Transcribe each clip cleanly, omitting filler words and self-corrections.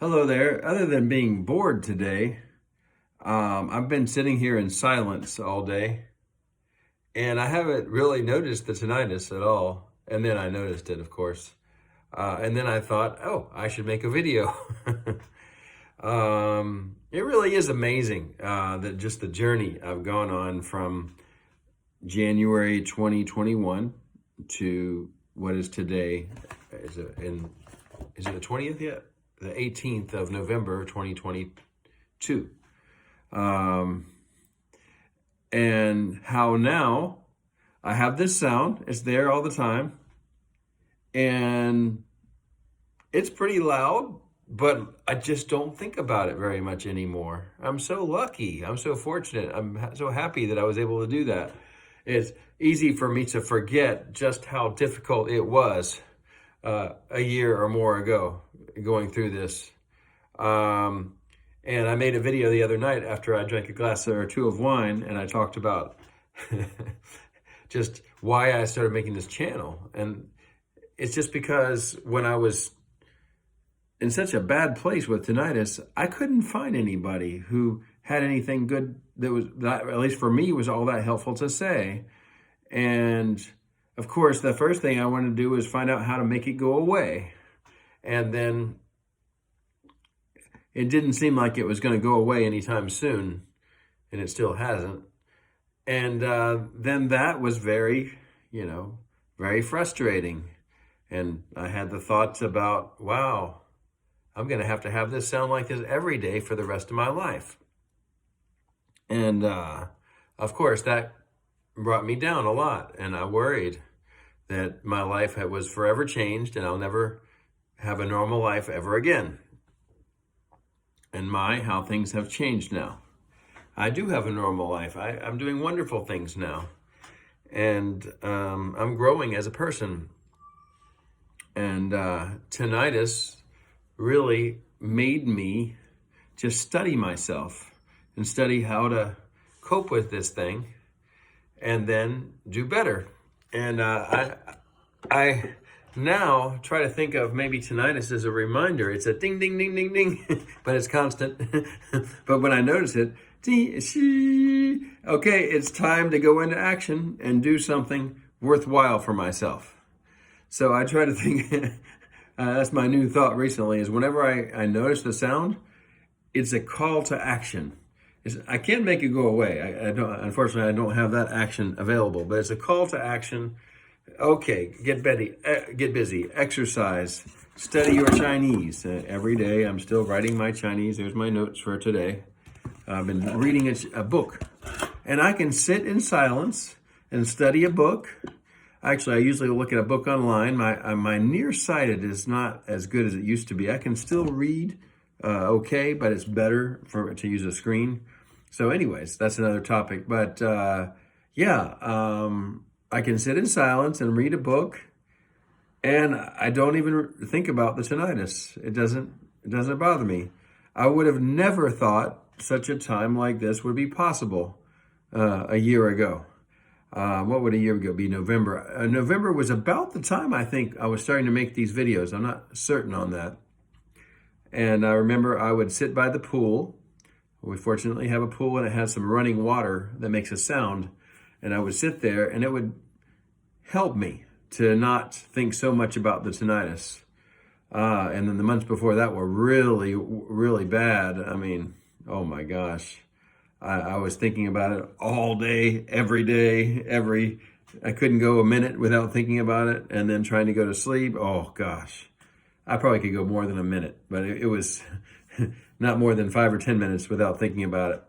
Hello there. Other than being bored today, I've been sitting here in silence all day, and I haven't really noticed the tinnitus at all. And then I noticed it, of course. And then I thought, oh, I should make a video. It really is amazing that just the journey I've gone on from January 2021 to what is today. Is it the 20th yet? The 18th of November, 2022. Um, and how now I have this sound, it's there all the time, and it's pretty loud, but I just don't think about it very much anymore. I'm so lucky. I'm so fortunate. I'm so happy that I was able to do that. It's easy for me to forget just how difficult it was a year or more ago going through this. And I made a video the other night after I drank a glass or two of wine, and I talked about just why I started making this channel. And it's just because when I was in such a bad place with tinnitus, I couldn't find anybody who had anything good that at least for me, was all that helpful to say. And of course, the first thing I wanted to do was find out how to make it go away. And then it didn't seem like it was going to go away anytime soon, and it still hasn't. And then that was very frustrating. And I had the thoughts about, wow, I'm going to have this sound like this every day for the rest of my life. And of course, that brought me down a lot, and I worried that my life was forever changed and I'll never have a normal life ever again. And how things have changed now. I do have a normal life. I'm doing wonderful things now. And I'm growing as a person. And tinnitus really made me just study myself and study how to cope with this thing and then do better. And I now try to think of maybe tinnitus as a reminder. It's a ding, ding, ding, ding, ding, but it's constant. But when I notice it, okay, it's time to go into action and do something worthwhile for myself. So I try to think, that's my new thought recently, is whenever I notice the sound, it's a call to action. I can't make it go away. Unfortunately, I don't have that action available, but it's a call to action. Okay, get busy, exercise, study your Chinese. Every day I'm still writing my Chinese. There's my notes for today. I've been reading a book, and I can sit in silence and study a book. Actually, I usually look at a book online. My nearsighted is not as good as it used to be. I can still read okay, but it's better to use a screen. So anyways, that's another topic. But I can sit in silence and read a book, and I don't even think about the tinnitus. It doesn't bother me. I would have never thought such a time like this would be possible a year ago. What would a year ago be? November. November was about the time I think I was starting to make these videos. I'm not certain on that. And I remember I would sit by the pool. We fortunately have a pool, and it has some running water that makes a sound. And I would sit there, and it would help me to not think so much about the tinnitus. And then the months before that were really, really bad. I mean, oh my gosh. I was thinking about it all day, every day, I couldn't go a minute without thinking about it. And then trying to go to sleep, oh gosh. I probably could go more than a minute, but it was not more than 5 or 10 minutes without thinking about it.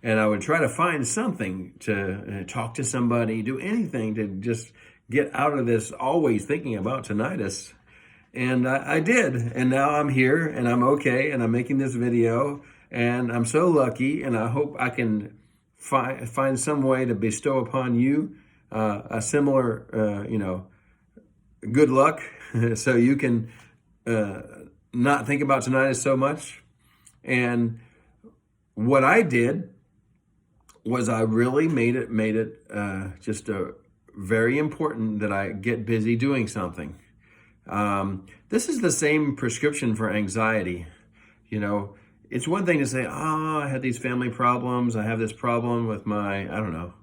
And I would try to find something to talk to somebody, do anything to just get out of this always thinking about tinnitus. And I did. And now I'm here, and I'm okay, and I'm making this video, and I'm so lucky, and I hope I can find some way to bestow upon you a similar, good luck so you can not think about tinnitus so much. And what I did was I really made it just very important that I get busy doing something. This is the same prescription for anxiety. You know, it's one thing to say, oh, I had these family problems. I have this problem with my, I don't know,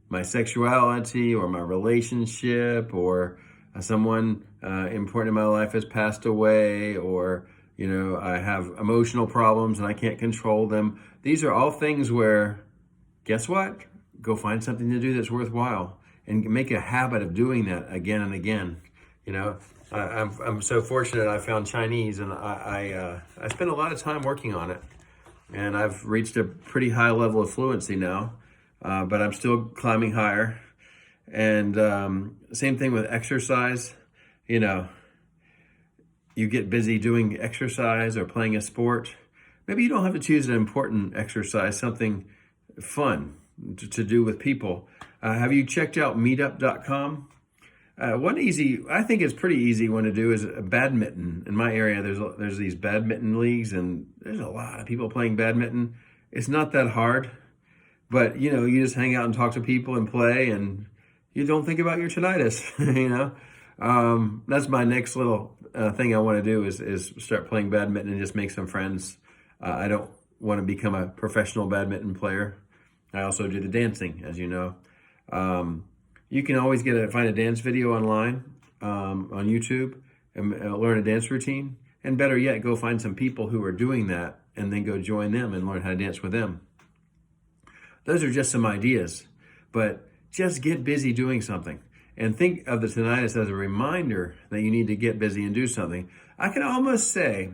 my sexuality or my relationship, or someone important in my life has passed away, or, you know, I have emotional problems and I can't control them. These are all things where, guess what? Go find something to do that's worthwhile and make a habit of doing that again and again. You know, I'm so fortunate. I found Chinese, and I spent a lot of time working on it, and I've reached a pretty high level of fluency now, but I'm still climbing higher. And same thing with exercise. You know, you get busy doing exercise or playing a sport. Maybe you don't have to choose an important exercise, something fun to do with people. Have you checked out meetup.com? One easy, I think it's pretty easy one to do is badminton. In my area, there's these badminton leagues, and there's a lot of people playing badminton. It's not that hard, but you know, you just hang out and talk to people and play, and you don't think about your tinnitus. You know, that's my next little thing I want to do is start playing badminton and just make some friends. I don't want to become a professional badminton player. I also do the dancing, as you know. You can always find a dance video online on YouTube and learn a dance routine. And better yet, go find some people who are doing that and then go join them and learn how to dance with them. Those are just some ideas, but just get busy doing something. And think of the tinnitus as a reminder that you need to get busy and do something. I can almost say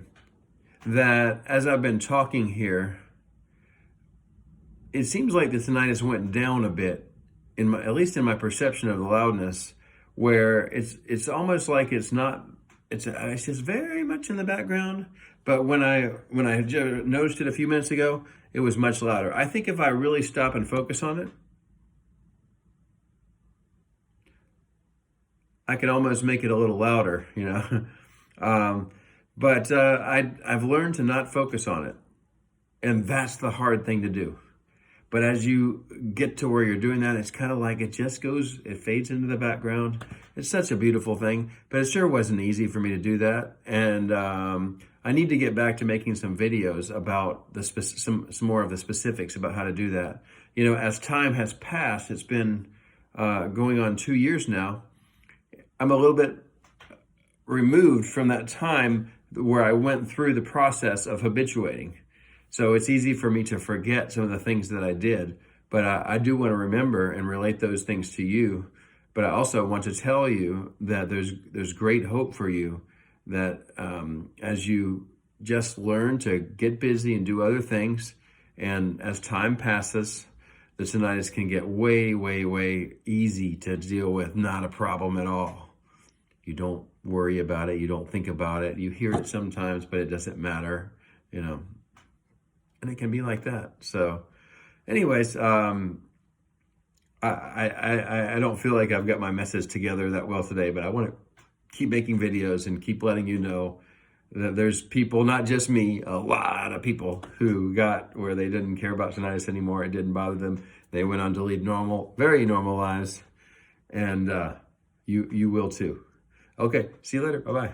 that as I've been talking here, it seems like the tinnitus went down a bit, at least in my perception of the loudness, where it's almost like it's just very much in the background. But when I noticed it a few minutes ago, it was much louder. I think if I really stop and focus on it, I can almost make it a little louder, you know. But I've learned to not focus on it, and that's the hard thing to do. But as you get to where you're doing that, it's kind of like it fades into the background. It's such a beautiful thing, but it sure wasn't easy for me to do that. And I need to get back to making some videos about some more of the specifics about how to do that. You know, as time has passed, it's been going on 2 years now. I'm a little bit removed from that time where I went through the process of habituating. So it's easy for me to forget some of the things that I did, but I do want to remember and relate those things to you. But I also want to tell you that there's great hope for you, that as you just learn to get busy and do other things, and as time passes, the tinnitus can get way, way, way easy to deal with, not a problem at all. You don't worry about it, you don't think about it, you hear it sometimes, but it doesn't matter, you know. And it can be like that. So anyways, I don't feel like I've got my message together that well today, but I want to keep making videos and keep letting you know that there's people, not just me, a lot of people who got where they didn't care about tinnitus anymore. It didn't bother them. They went on to lead normal, very normal lives. And you will too. Okay, see you later. Bye-bye.